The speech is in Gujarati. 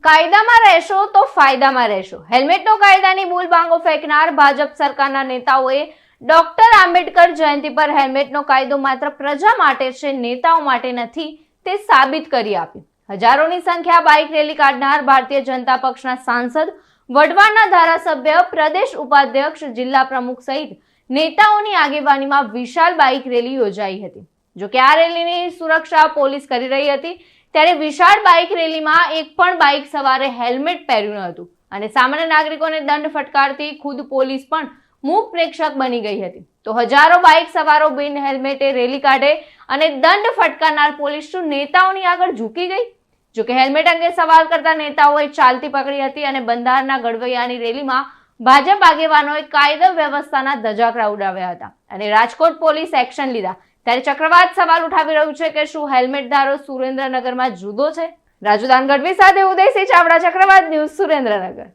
કાયદામાં રહેશો તો ફાયદામાં રહેશો. હેલ્મેટનો કાયદાની બોલબાંગો ફેંકનાર ભાજપ સરકારના નેતાઓએ ડોક્ટર આંબેડકર જયંતિ પર હેલ્મેટનો કાયદો માત્ર પ્રજા માટે છે, નેતાઓ માટે નથી, તે સાબિત કરી આપ્યું. હજારોની સંખ્યા બાઇક રેલી કાઢનાર ભારતીય જનતા પક્ષના સાંસદ, વઢવાણના ધારાસભ્ય, પ્રદેશ ઉપાધ્યક્ષ, જિલ્લા પ્રમુખ સહિત નેતાઓની આગેવાનીમાં વિશાળ બાઇક રેલી યોજાઈ હતી. જોકે આ રેલીની સુરક્ષા પોલીસ કરી રહી હતી, ત્યારે વિશાળ બાઇક રેલીમાં એક પણ બાઇક સવારે હેલ્મેટ પહેર્યું ન હતું અને સામાન્ય નાગરિકોને દંડ ફટકારતી ખુદ પોલીસ પણ મૂક પ્રેક્ષક બની ગઈ હતી. તો હજારો બાઇક સવારો બિન હેલ્મેટે રેલી કાઢે અને દંડ ફટકારનાર પોલીસ શું નેતાઓની આગળ ઝૂકી ગઈ? જોકે હેલ્મેટ અંગે સવાલ કરતા નેતાઓએ ચાલતી પકડી હતી અને બંધારણના ઘડવૈયાની રેલીમાં ભાજપ આગેવાનોએ કાયદો વ્યવસ્થાના ધજાગરા ઉડાવ્યા હતા અને રાજકોટ પોલીસ એક્શન લીધા. ત્યારે ચક્રવાત સવાલ ઉઠાવી રહ્યું છે કે શું હેલ્મેટ ધારો સુરેન્દ્રનગરમાં જુદો છે? રાજુદાન ગઢવી સાથે ઉદયસિંહ ચાવડા, ચક્રવાત ન્યૂઝ, સુરેન્દ્રનગર.